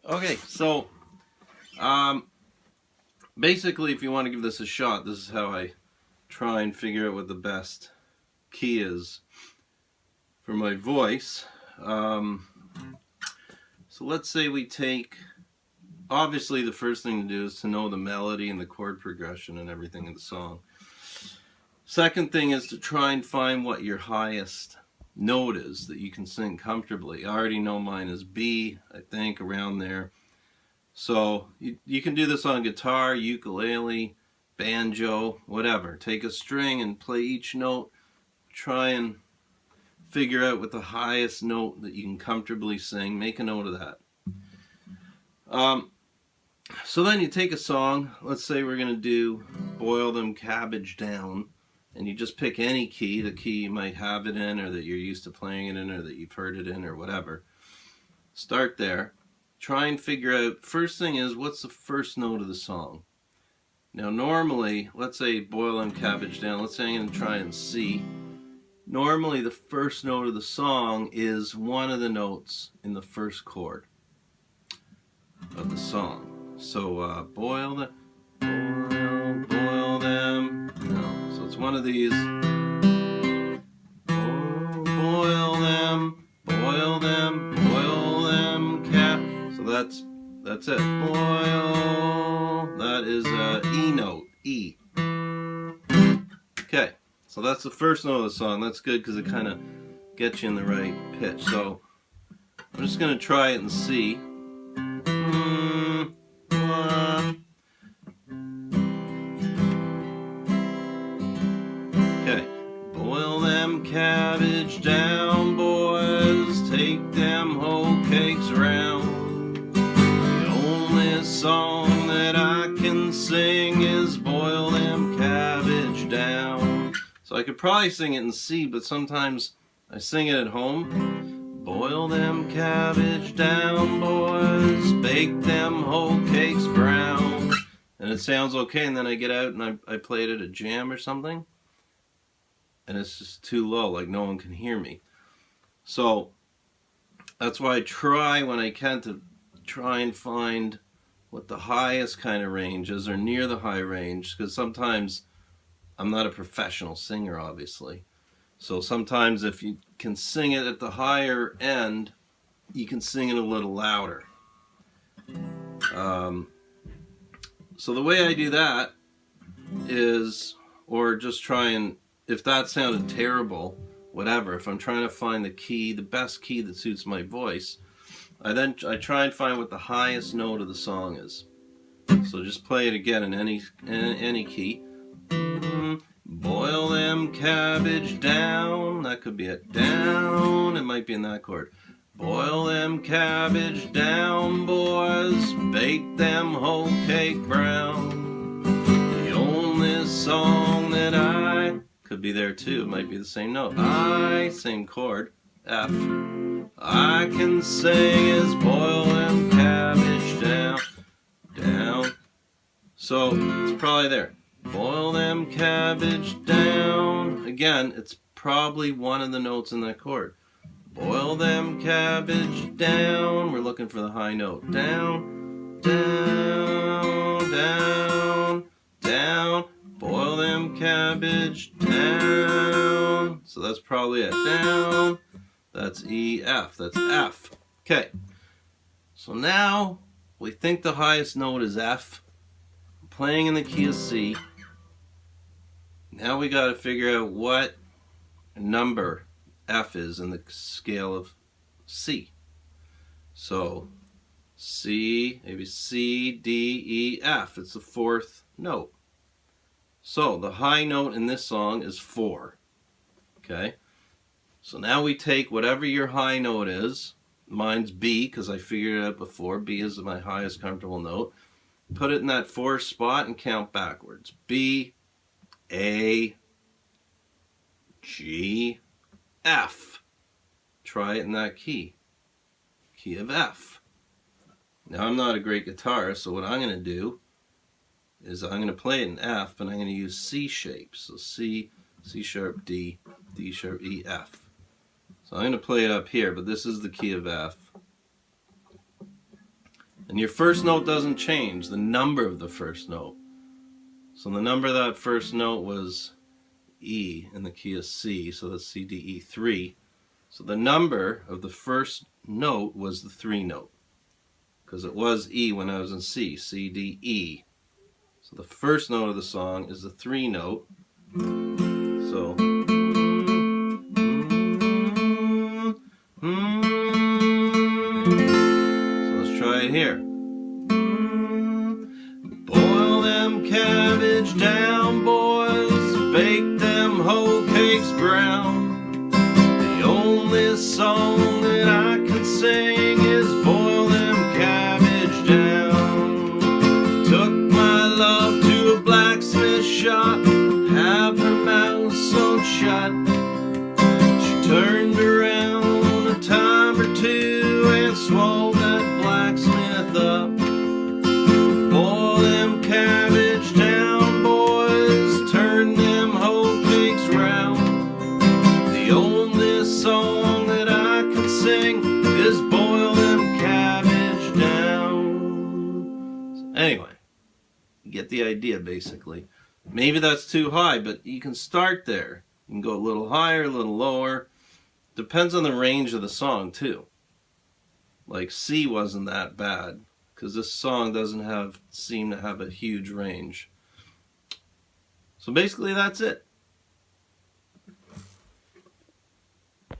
Okay, so um, basically, if you want to give this a shot, this is how I try and figure out what the best key is for my voice. Um, so let's say we take, obviously the first thing to do is to know the melody and the chord progression and everything in the song. Second thing is to try and find what your highest note is that you can sing comfortably. I already know mine is B, I think, around there. So you can do this on guitar, ukulele, banjo, whatever. Take a string and play each note. Try and figure out what the highest note that you can comfortably sing. Make a note of that. So then you take a song. Let's say we're going to do Boil Them Cabbage Down. And you just pick any key, the key you might have it in or that you're used to playing it in or that you've heard it in or whatever. Start there. Try and figure out, first thing is, what's the first note of the song? Now normally, let's say Boil Them Cabbage Down, let's say I'm going to try and C. Normally the first note of the song is one of the notes in the first chord of the song. So boil them, no, so it's one of these. Boil them, so that's it. Boil, that is E note, E. Okay, so that's the first note of the song. That's good because it kind of gets you in the right pitch. So I'm just going to try it and see. Okay, boil them cabbage down, boys, take them whole cakes round. The only song that I can sing is Boil Them Cabbage Down. So I could probably sing it in C, but sometimes I sing it at home. Boil them cabbage down, boys, bake them whole cakes brown. And it sounds okay, and then I get out and I play it at a jam or something, and it's just too low, like no one can hear me. So that's why I try when I can to try and find what the highest kind of range is, or near the high range, because sometimes I'm not a professional singer, obviously. So sometimes if you can sing it at the higher end, you can sing it a little louder. So the way I do that is, or just try and, if that sounded terrible, whatever, if I'm trying to find the key, the best key that suits my voice, I try and find what the highest note of the song is. So just play it again in any key. Boil them cabbage down. That could be it. Down. It might be in that chord. Boil them cabbage down, boys. Bake them whole cake brown. The only song that I could be there too. It might be the same note. Same chord. F. I can sing is boil them cabbage down. Down. So it's probably there. Boil them cabbage down. Again, it's probably one of the notes in that chord. Boil them cabbage down. We're looking for the high note. Down, down, down, down. Boil them cabbage down. So that's probably it. Down. That's E, F. That's F. Okay. So now we think the highest note is F. Playing in the key of C. Now we got to figure out what number F is in the scale of C. So C, maybe C, D, E, F. It's the fourth note. So the high note in this song is 4. Okay? So now we take whatever your high note is. Mine's B because I figured it out before. B is my highest comfortable note. Put it in that 4th spot and count backwards. B, A, G, F. Try it in that key. Key of F. Now I'm not a great guitarist, so what I'm going to do is I'm going to play it in F, but I'm going to use C shapes. So C, C sharp, D, D sharp, E, F. So I'm going to play it up here, but this is the key of F. And your first note doesn't change, the number of the first note. So the number of that first note was E in the key of C, so that's C, D, E, 3. So the number of the first note was the 3 note, because it was E when I was in C, C, D, E. So the first note of the song is the 3 note. So, let's try it here. Boil them cabbage down, boys, bake them hoe cakes brown. The only song that I can sing is boil them cabbage down. Took my love to a blacksmith shop, have her mouth sewn shut. She turned around a time or two and swallowed that blacksmith up. Boil them cabbage down, boys, turn them hoe cakes round. The only song that I can sing is boil them cabbage down. So anyway, you get the idea basically. Maybe that's too high, but you can start there. You can go a little higher, a little lower. Depends on the range of the song too. Like C wasn't that bad, because this song doesn't seem to have a huge range. So basically that's it.